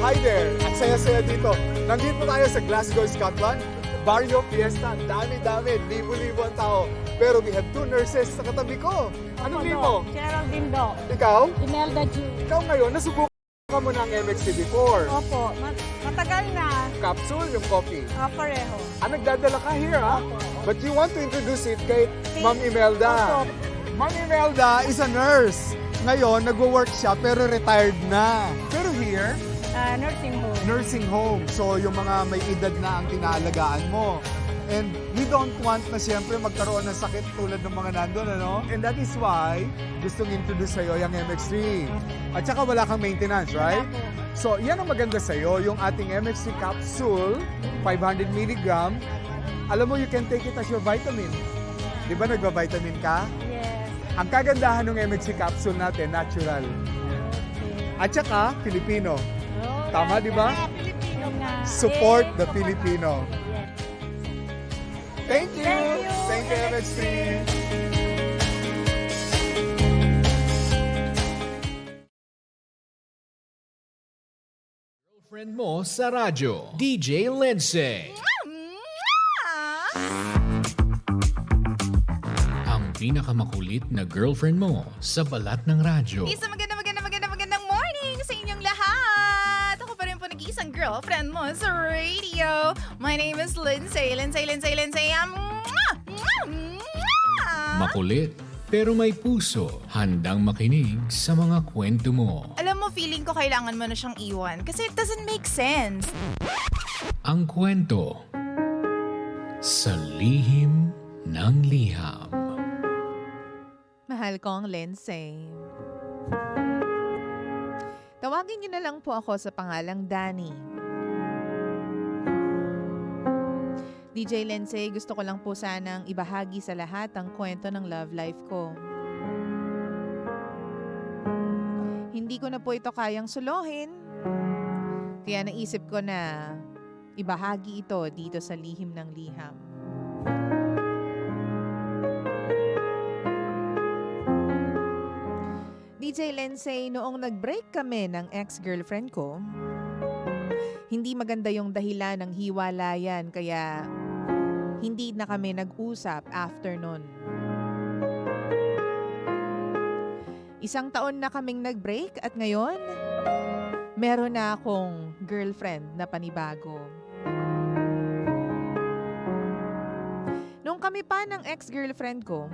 Hi there! At saya-saya dito. Nandito tayo sa Glasgow, Scotland. Barrio Fiesta, dami-dami, libo-libo ang tao. Pero we have two nurses sa katabi ko. Anong name mo? Geraldine Do. Ikaw? Imelda Ju. Ikaw ngayon, nasubukan mo ng MXT before. Opo, matagal na. Capsule, yung coffee. Pareho. Nagdadala ka here, ha? Opo. But you want to introduce it kay Ma'am Imelda. Opo. Ma'am Imelda is a nurse. Ngayon, nagwo-work siya pero retired na. Pero here, Nursing home. nursing home. So, yung mga may edad na ang tinaalagaan mo. And we don't want na siyempre magkaroon ng sakit tulad ng mga nandun, ano? And that is why gustong introduce sa'yo yung MX3. At saka wala kang maintenance, right? Wala po. So, yan ang maganda sa'yo, yung ating MX3 capsule, 500 mg. Alam mo, you can take it as your vitamin. Di ba nagba-vitamin ka? Yes. Ang kagandahan ng MX3 capsule natin, natural. Okay. At saka, Filipino. Oh, Tama, di ba? Filipino nga. Support the Support Filipino. Yes. Thank you! Thank you, Thank you, MX3! Girlfriend mo sa radyo, DJ Lindsay. Ang pinakamakulit na girlfriend mo sa balat ng radyo. Isang magandang morning sa inyong lahat! Ako pa rin po nag-iisang girlfriend mo sa radio. My name is Lindsay. Makulit, pero may puso. Handang makinig sa mga kwento mo. Alam mo, feeling ko kailangan mo na siyang iwan kasi it doesn't make sense. Ang kwento sa lihim ng liham. Mahal kong Lindsay. Tawagin niyo na lang po ako sa pangalang Danny. DJ Lindsay, gusto ko lang po sanang ibahagi sa lahat ang kwento ng love life ko. Hindi ko na po ito kayang suluhin. Kaya naisip ko na ibahagi ito dito sa lihim ng liham. DJ Lindsay, noong nag-break kami ng ex-girlfriend ko, hindi maganda yung dahilan ng hiwalayan kaya hindi na kami nag-usap after nun. Isang taon na kaming nag-break at ngayon, meron na akong girlfriend na panibago. Nung kami pa ng ex-girlfriend ko,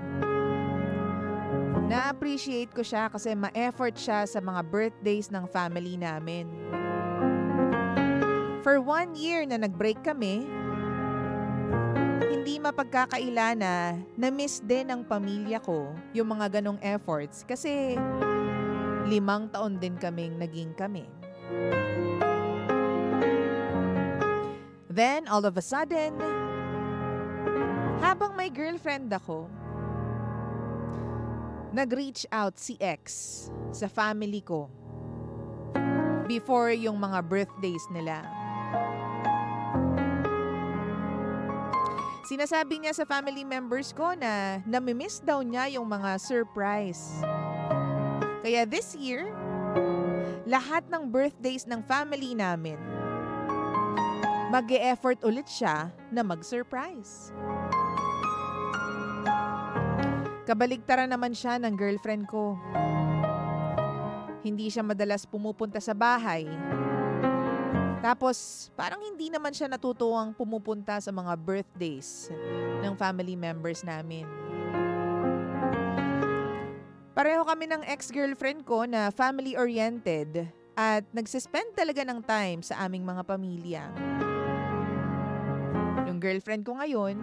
na-appreciate ko siya kasi ma-effort siya sa mga birthdays ng family namin. For 1 year na nag-break kami, hindi mapagkakaila na-miss din ng pamilya ko yung mga ganong efforts kasi 5 taon din kaming naging kami. Then, all of a sudden, habang may girlfriend ako, nag-reach out si ex sa family ko before yung mga birthdays nila. Sinasabi niya sa family members ko na namimiss daw niya yung mga surprise. Kaya this year, lahat ng birthdays ng family namin, mag-e-effort ulit siya na mag-surprise. Kabaligtaran naman siya ng girlfriend ko. Hindi siya madalas pumupunta sa bahay. Tapos, parang hindi naman siya natutuwang pumupunta sa mga birthdays ng family members namin. Pareho kami ng ex-girlfriend ko na family-oriented at nagsispend talaga ng time sa aming mga pamilya. Yung girlfriend ko ngayon,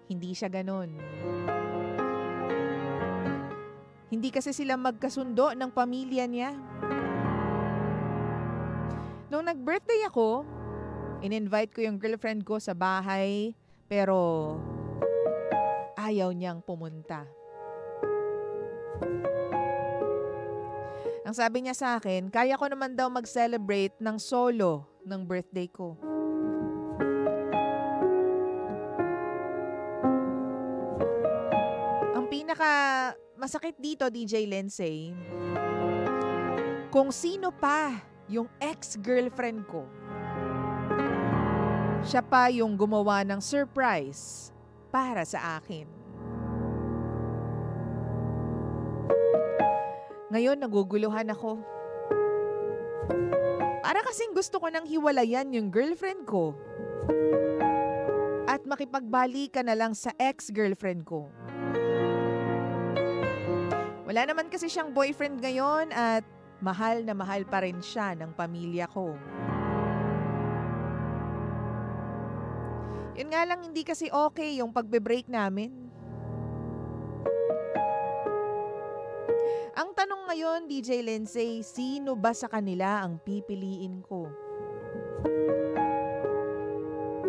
hindi siya ganun. Hindi kasi sila magkasundo ng pamilya niya. Nung nag-birthday ako, in-invite ko yung girlfriend ko sa bahay, pero ayaw niyang pumunta. Ang sabi niya sa akin, kaya ko naman daw mag-celebrate ng solo ng birthday ko. Ang pinaka masakit dito, DJ Lindsay, kung sino pa yung ex-girlfriend ko. Siya pa yung gumawa ng surprise para sa akin. Ngayon, naguguluhan ako. Para kasing gusto ko nang hiwalayan yung girlfriend ko at makipagbalikan na lang sa ex-girlfriend ko. Wala naman kasi siyang boyfriend ngayon at mahal na mahal pa rin siya ng pamilya ko. Yun nga lang, hindi kasi okay yung pagbe-break namin. Ang tanong ngayon, DJ Lindsay, sino ba sa kanila ang pipiliin ko?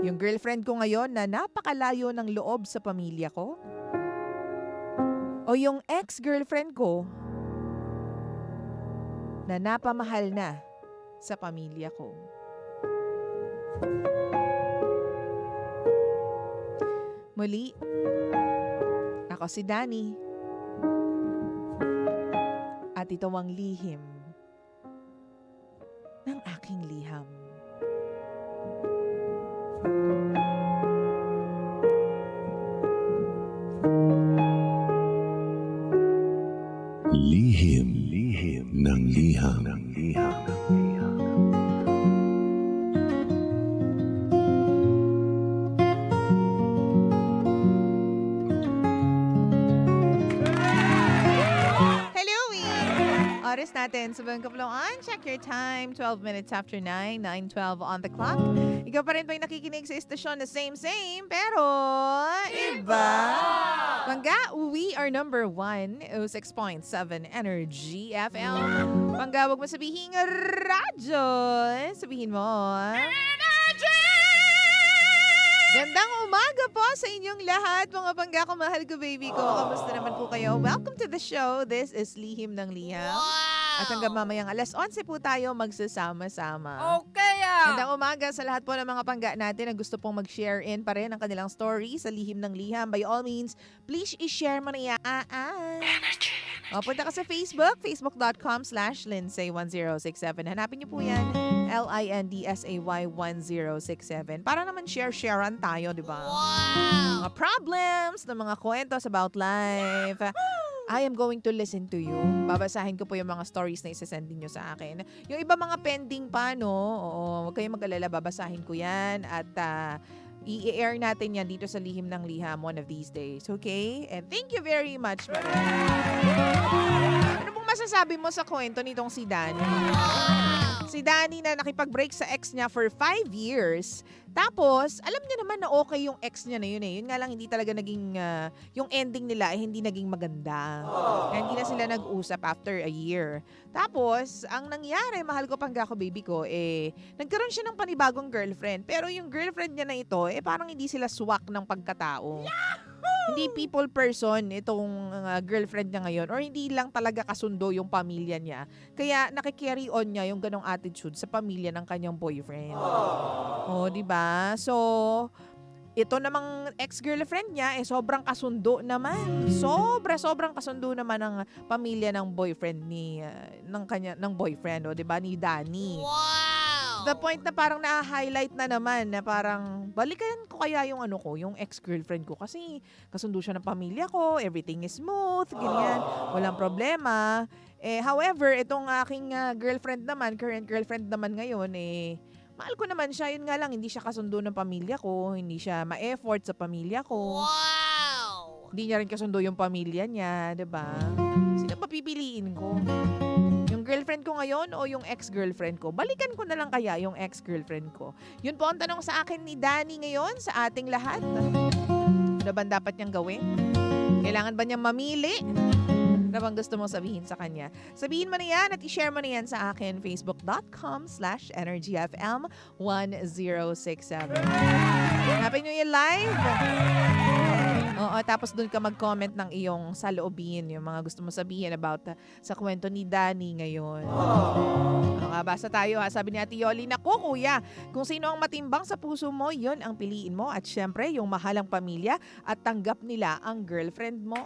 Yung girlfriend ko ngayon na napakalayo ng loob sa pamilya ko? O yung ex-girlfriend ko na napamahal na sa pamilya ko? Muli, ako si Danny. At ito ang lihim ng aking liham. Lihim ng liham. Oras natin sa buong kaploan. Check your time. 12 minutes after 9. 9:12 on the clock. Ikaw pa rin ba yung nakikinig sa istasyon na same, pero iba? Pangga, we are number 1, 6.7 Energy FM. Pangga, wag mo sabihin radyo. Sabihin mo. Gandang umaga po sa inyong lahat, mga pangga ko, mahal ko, baby ko. Kamusta naman po kayo? Welcome to the show. This is Lihim ng Liham. At hanggang mamayang alas 11 po tayo magsasama-sama. Okay Gandang umaga sa lahat po ng mga pangga natin na gusto pong mag-share in pa rin ang kanilang story sa Lihim ng Liham. By all means, please i-share mo na yan. Punta ka sa Facebook, facebook.com/Lindsay1067. Hanapin niyo po yan. LINDSAY1067. Para naman share-sharean tayo, di ba? Wow! Mga problems, na mga kwentos about life. I am going to listen to you. Babasahin ko po yung mga stories na isasend nyo sa akin. Yung iba mga pending pa, no? Oo, huwag kayong mag-alala. Babasahin ko yan. At i-air natin yan dito sa Lihim ng Liham one of these days. Okay? And thank you very much. Ano pong masasabi mo sa kwento nitong si Danny? Si Danny na nakipag-break sa ex niya for 5 years. Tapos, alam niya naman na okay yung ex niya na yun eh. Yun nga lang, hindi talaga naging, yung ending nila ay hindi naging maganda. Kaya hindi na sila nag-usap after a year. Tapos, ang nangyari, mahal ko pangga ko, baby ko, nagkaroon siya ng panibagong girlfriend. Pero yung girlfriend niya na ito, parang hindi sila swak ng pagkatao. Hindi people person itong girlfriend niya ngayon, or hindi lang talaga kasundo yung pamilya niya. Kaya nakikarry on niya yung ganong attitude sa pamilya ng kanyang boyfriend. Oh, di ba? So, ito namang ex-girlfriend niya sobrang kasundo naman. Sobrang kasundo naman ng pamilya ng boyfriend ng boyfriend, di ba, ni Danny. Wow! The point na parang na-highlight na naman na parang balikan ko kaya yung yung ex-girlfriend ko kasi kasundo siya ng pamilya ko, everything is smooth, ganyan, walang problema. However, itong aking girlfriend naman, current girlfriend naman ngayon, mahal ko naman siya, yun nga lang, hindi siya kasundo ng pamilya ko, hindi siya ma-effort sa pamilya ko. Wow! Hindi niya rin kasundo yung pamilya niya, 'di ba? Sino ba pipiliin ko? Yung girlfriend ko ngayon o yung ex-girlfriend ko? Balikan ko na lang kaya yung ex-girlfriend ko. Yun po ang tanong sa akin ni Danny ngayon, sa ating lahat. Ano ba dapat niyang gawin? Kailangan ba niyang mamili? Ano bang gusto mong sabihin sa kanya? Sabihin mo na yan at i-share mo na yan sa akin. Facebook.com/EnergyFM1067. Happy New Year Live! Oo, tapos dun ka mag-comment ng iyong saloobin, yung mga gusto mo sabihin about sa kwento ni Danny ngayon. Basa tayo ha. Sabi ni Ate Yoli, naku kuya, kung sino ang matimbang sa puso mo, yun ang piliin mo. At syempre, yung mahalang pamilya at tanggap nila ang girlfriend mo.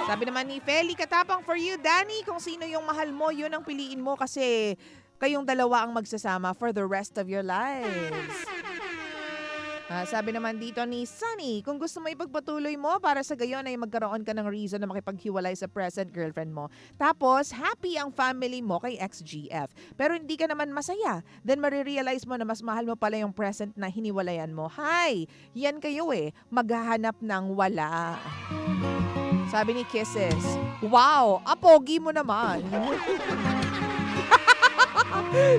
Sabi naman ni Feli, katapang for you, Danny, kung sino yung mahal mo, yun ang piliin mo kasi kayong dalawa ang magsasama for the rest of your lives. Sabi naman dito ni Sunny, kung gusto mo ipagpatuloy mo para sa gayon ay magkaroon ka ng reason na makipaghiwalay sa present girlfriend mo. Tapos, happy ang family mo kay ex-GF. Pero hindi ka naman masaya. Then marirealize mo na mas mahal mo pala yung present na hiniwalayan mo. Hi! Yan kayo maghahanap ng wala. Sabi ni Kisses, wow! Apogi mo naman!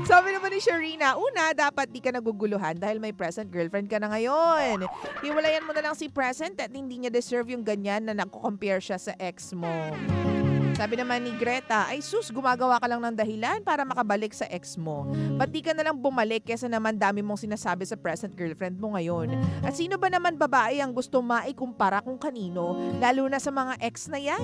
Sabi naman ni Sharina, una, dapat di ka naguguluhan dahil may present girlfriend ka na ngayon. Hiwalayan mo na lang si present at hindi niya deserve yung ganyan na nagko-compare siya sa ex mo. Sabi naman ni Greta, ay sus, gumagawa ka lang ng dahilan para makabalik sa ex mo. Ba't di ka na lang bumalik kesa naman dami mong sinasabi sa present girlfriend mo ngayon? At sino ba naman babae ang gusto maikumpara kung kanino, lalo na sa mga ex na yan?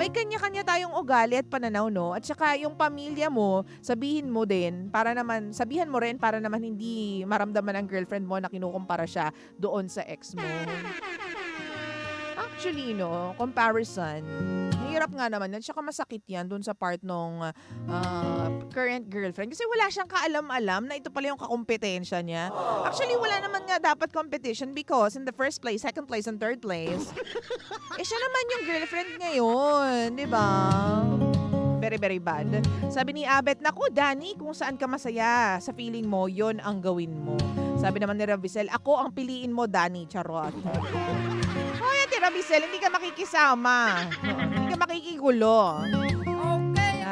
May kanya-kanya tayong ugali at pananaw, no? At saka yung pamilya mo, sabihan mo rin para naman hindi maramdaman ng girlfriend mo na kinukumpara siya doon sa ex mo. Actually, no, comparison, hirap nga naman yan. Tsaka masakit yan dun sa part nung current girlfriend. Kasi wala siyang kaalam-alam na ito pala yung kakompetensya niya. Actually, wala naman nga dapat competition because in the first place, second place, and third place, siya naman yung girlfriend ngayon. Diba? Very, very bad. Sabi ni Abet, naku, Dani, kung saan ka masaya sa feeling mo, yon ang gawin mo. Sabi naman ni Ravicel, ako ang piliin mo, Dani, charot. Hoy, Ate Ravicel, hindi ka makikisama. Hindi ka makikigulo. Okay.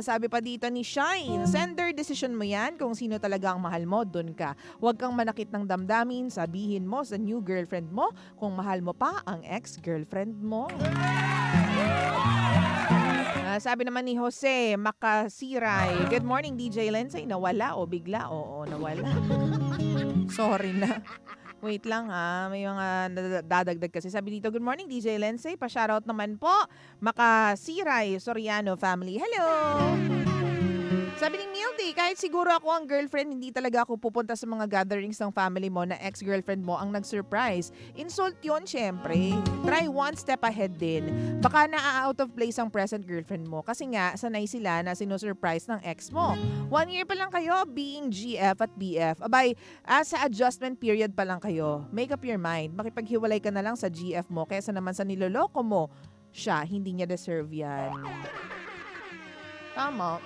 Sabi pa dito ni Shine, sender decision mo yan kung sino talaga ang mahal mo, dun ka. Huwag kang manakit ng damdamin, sabihin mo sa new girlfriend mo kung mahal mo pa ang ex-girlfriend mo. Sabi naman ni Jose Makasiray, good morning DJ Lensay, nawala o bigla? Oo, nawala. Sorry na. Wait lang may mga dadagdag kasi. Sabi dito, good morning DJ Lensay, pa-shoutout naman po, Makasiray Soriano family. Hello! Sabi ni Mildy, kahit siguro ako ang girlfriend, hindi talaga ako pupunta sa mga gatherings ng family mo na ex-girlfriend mo ang nag-surprise. Insult yun, syempre. Try one step ahead din. Baka na-out of place ang present girlfriend mo kasi nga, sanay sila na sinusurprise ng ex mo. 1 year pa lang kayo being GF at BF. Abay, sa adjustment period pa lang kayo. Make up your mind. Makipaghiwalay ka na lang sa GF mo kaysa naman sa niloloko mo. Siya, hindi niya deserve yan. Tama.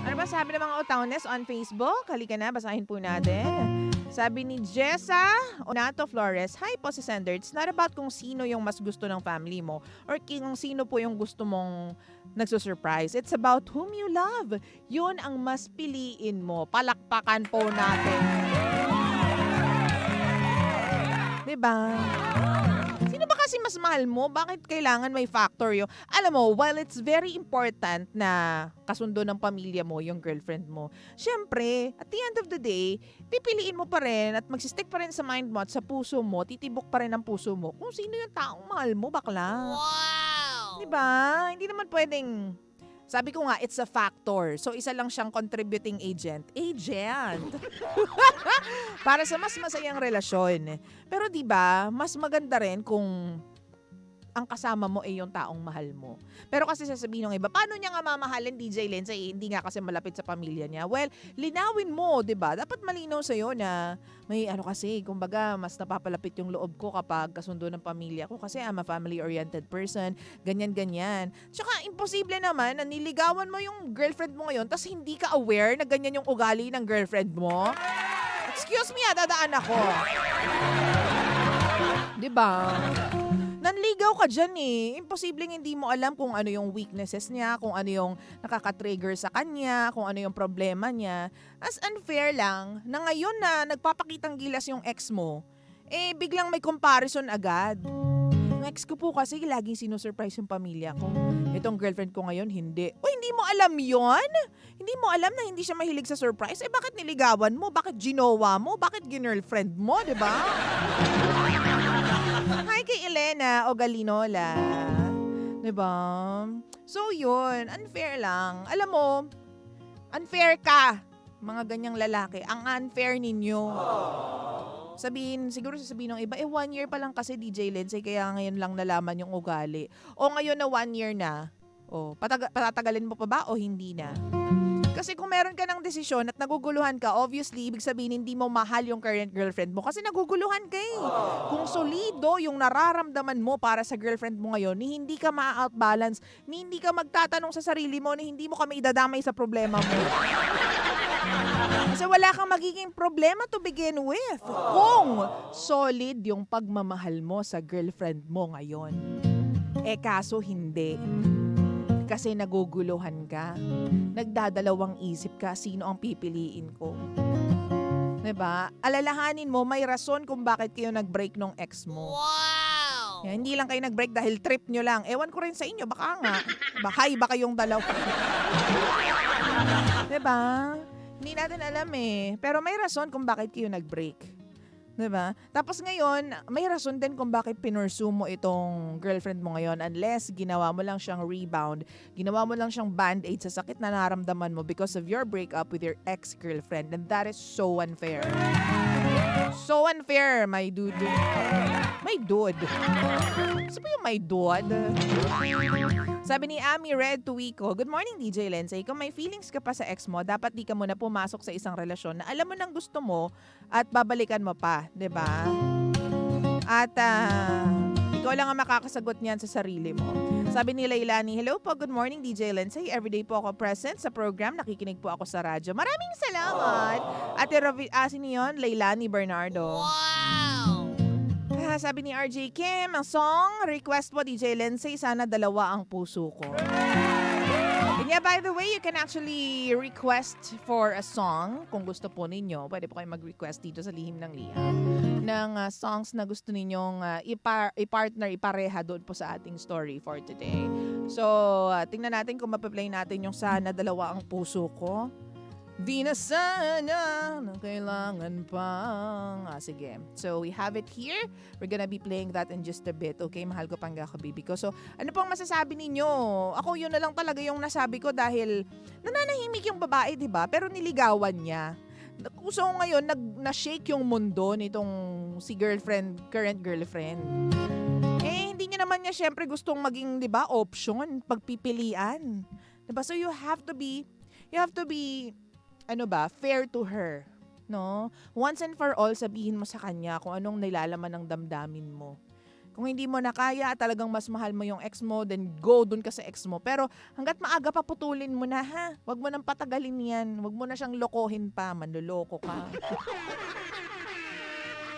Ano ba sabi ng mga Otownes on Facebook? Halika na, basahin po natin. Sabi ni Jessa Onato Flores, hi po si Sender. It's not about kung sino yung mas gusto ng family mo or kung sino po yung gusto mong nagsusurprise. It's about whom you love. Yun ang mas piliin mo. Palakpakan po natin. Diba? Sino ba kasi mas mahal mo? Bakit kailangan may factor yun? Alam mo, while it's very important na kasundo ng pamilya mo, yung girlfriend mo, syempre, at the end of the day, pipiliin mo pa rin at magsistick pa rin sa mind mo at sa puso mo, titibok pa rin ang puso mo kung sino yung taong mahal mo, bakla. Wow! Diba? Hindi naman pwedeng... Sabi ko nga, it's a factor. So, isa lang siyang contributing agent. Para sa mas masayang relasyon. Pero 'di ba, mas maganda rin kung ang kasama mo ay yung taong mahal mo. Pero kasi sasabihin ng iba, paano niya nga mamahalin DJ Lensay? Hindi nga kasi malapit sa pamilya niya. Well, linawin mo, 'di ba? Dapat malinaw sa iyo na may kasi, kumbaga, mas napapalapit yung loob ko kapag kasundo ng pamilya ko kasi I'm a family-oriented person, ganyan-ganyan. Tsaka imposible naman na niligawan mo yung girlfriend mo ngayon tapos hindi ka aware na ganyan yung ugali ng girlfriend mo. Excuse me, dadaan ako. 'Di ba? Nanligaw ka dyan Imposibleng hindi mo alam kung ano yung weaknesses niya, kung ano yung nakaka-trigger sa kanya, kung ano yung problema niya. As unfair lang na ngayon na nagpapakitang gilas yung ex mo, biglang may comparison agad. Yung ex ko po kasi laging sinusurprise yung pamilya ko. Itong girlfriend ko ngayon, hindi. Hindi mo alam yon? Hindi mo alam na hindi siya mahilig sa surprise? Bakit niligawan mo? Bakit ginowa mo? Bakit ginirlfriend mo? Diba? Hi kay Elena Ogalinola. Diba? So yun, unfair lang. Alam mo, unfair ka, mga ganyang lalaki. Ang unfair ninyo. Siguro sasabihin ng iba, 1 year pa lang kasi DJ Lensay, kaya ngayon lang nalaman yung ugali. O ngayon na 1 year na, patatagalin mo pa ba o hindi na? Kasi kung meron ka ng desisyon at naguguluhan ka, obviously, ibig sabihin hindi mo mahal yung current girlfriend mo kasi naguguluhan ka eh. Kung solido yung nararamdaman mo para sa girlfriend mo ngayon, ni hindi ka ma-outbalance, ni hindi ka magtatanong sa sarili mo, ni hindi mo kami idadamay sa problema mo. Kasi wala kang magiging problema to begin with kung solid yung pagmamahal mo sa girlfriend mo ngayon. Kaso hindi. Kasi naguguluhan ka. Nagdadalawang isip ka, sino ang pipiliin ko. 'Di ba? Alalahanin mo, may rason kung bakit kayo nag-break nung ex mo. Wow! Yan, hindi lang kayo nag-break dahil trip nyo lang. Ewan ko rin sa inyo, baka nga. Bahay ba kayong dalawa? 'Di ba? Hindi natin alam eh. Pero may rason kung bakit kayo nag-break. Diba? Tapos ngayon, may rason din kung bakit pinursu mo itong girlfriend mo ngayon unless ginawa mo lang siyang rebound, ginawa mo lang siyang band-aid sa sakit na naramdaman mo because of your breakup with your ex-girlfriend, and that is so unfair. So unfair, my dude. My dude. Sabi yung my dude. Sabi ni Ami Red Tuwico, good morning DJ Lensay. Kung may feelings ka pa sa ex mo, dapat di ka muna pumasok sa isang relasyon na alam mo nang gusto mo at babalikan mo pa, 'di ba? At ikaw lang ang makakasagot niyan sa sarili mo. Sabi ni Lailani, hello po, good morning DJ Lensay. Everyday po ako present sa program, nakikinig po ako sa radyo. Maraming salamat. Ate asin niyon, Lailani Bernardo. Wow! Sabi ni RJ Kim, ang song request po DJ Lensay, sana dalawa ang puso ko. And yeah, by the way, you can actually request for a song kung gusto po ninyo. Pwede po kayo mag-request dito sa Lihim ng Liham ng songs na gusto ninyong i-partner, ipareha doon po sa ating story for today. So, tingnan natin kung mapaplay natin yung sana dalawa ang puso ko. Di na sana na kailangan pang... sige. So, we have it here. We're gonna be playing that in just a bit. Okay, mahal ko pang kabibi ko. So, ano pong masasabi ninyo? Ako yun na lang talaga yung nasabi ko dahil nananahimik yung babae, di ba? Pero niligawan niya. So, ngayon, na-shake yung mundo nitong si girlfriend, current girlfriend. Hindi niya naman niya syempre gustong maging, di ba, option, pagpipilian. Di ba? So, you have to be fair to her, no? Once and for all, sabihin mo sa kanya kung anong nilalaman ng damdamin mo. Kung hindi mo na kaya, talagang mas mahal mo yung ex mo, then go dun ka sa ex mo. Pero hanggat maaga pa, putulin mo na, ha? Huwag mo nang patagalin yan. Huwag mo na siyang lokohin pa, manloloko ka.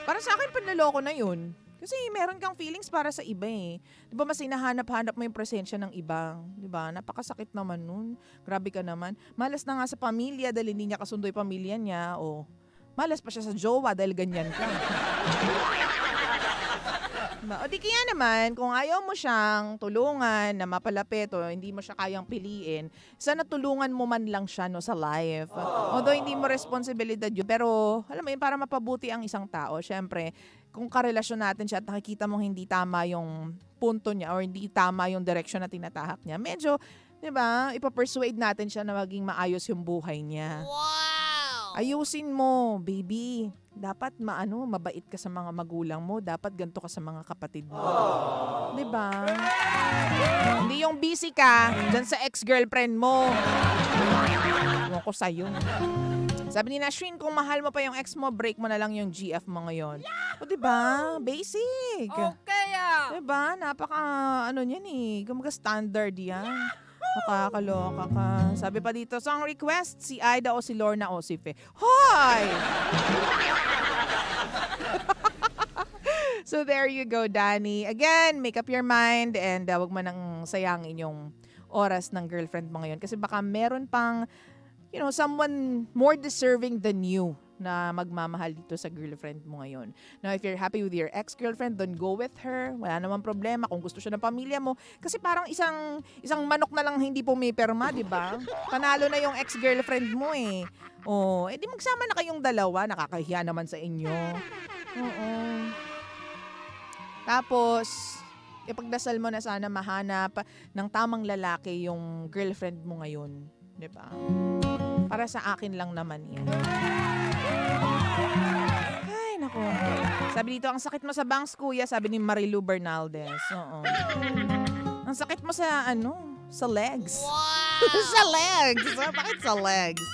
Para sa akin, panloloko na yun. Kasi meron kang feelings para sa iba eh. Di ba mas hinahanap-hanap mo yung presensya ng ibang? Di ba? Napakasakit naman nun. Grabe ka naman. Malas na nga sa pamilya dahil hindi niya kasundo yung pamilya niya. O malas pa siya sa jowa dahil ganyan ka. Diba? O di kaya naman, kung ayaw mo siyang tulungan na mapalapit o hindi mo siya kayang piliin, sana tulungan mo man lang siya no, sa life. Although hindi mo responsibilidad yun, pero alam mo yun, para mapabuti ang isang tao, syempre, kung karelasyon natin siya at nakikita mong hindi tama yung punto niya or hindi tama yung direction na tinatahak niya, medyo, di ba, ipapersuade natin siya na maging maayos yung buhay niya. Wow! Ayusin mo, baby. Dapat mabait ka sa mga magulang mo. Dapat ganito ka sa mga kapatid mo. Di ba? Hindi yung busy ka dyan sa ex-girlfriend mo. Ewan ko sa'yo. Sabi ni Nashrin, kung mahal mo pa yung ex mo, break mo na lang yung GF mo ngayon. O diba? Basic. Okay Diba? Napaka, niyan eh. Kumaga standard yan. Nakakaloka ka. Sabi pa dito, song request, si Aida o si Lorna Osife. Hoy! So there you go, Danny. Again, make up your mind and wag mo nang sayangin yung oras ng girlfriend mo ngayon. Kasi baka meron pang, someone more deserving than you na magmamahal dito sa girlfriend mo ngayon. Now, if you're happy with your ex-girlfriend, don't go with her. Wala namang problema kung gusto siya ng pamilya mo. Kasi parang isang manok na lang hindi pumipirma, di ba? Panalo na yung ex-girlfriend mo eh. Di magsama na kayong dalawa. Nakakahiya naman sa inyo. Oo. Tapos, ipagdasal mo na sana mahanap ng tamang lalaki yung girlfriend mo ngayon. Di ba? Para sa akin lang naman yan. Ay, nako. Sabi dito, ang sakit mo sa bangs, kuya, sabi ni Marilu Bernaldez. Oo. Ang sakit mo sa sa legs. Sa legs! Bakit sa legs?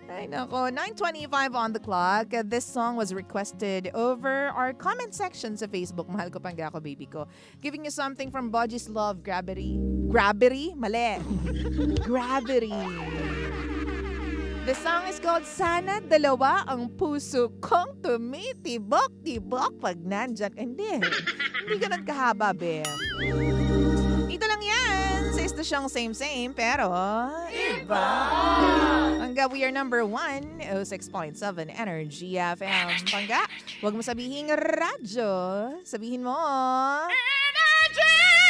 Ay nako, 9:25 on the clock. This song was requested over our comment section sa Facebook. Mahal ko pang ako, baby ko. Giving you something from Bodgy's Love, Gravity. Gravity? Mali. Gravity. The song is called Sana Dalawa ang Puso Kong Tumitibok-tibok pag nandyan. Hindi ganun kahaba, be. Ito lang yan. Sa istasyong same-same, pero iba. Hanggang we are number 1, 06.7 Energy FM. Pangga, huwag mo sabihin radyo. Sabihin mo, Energy!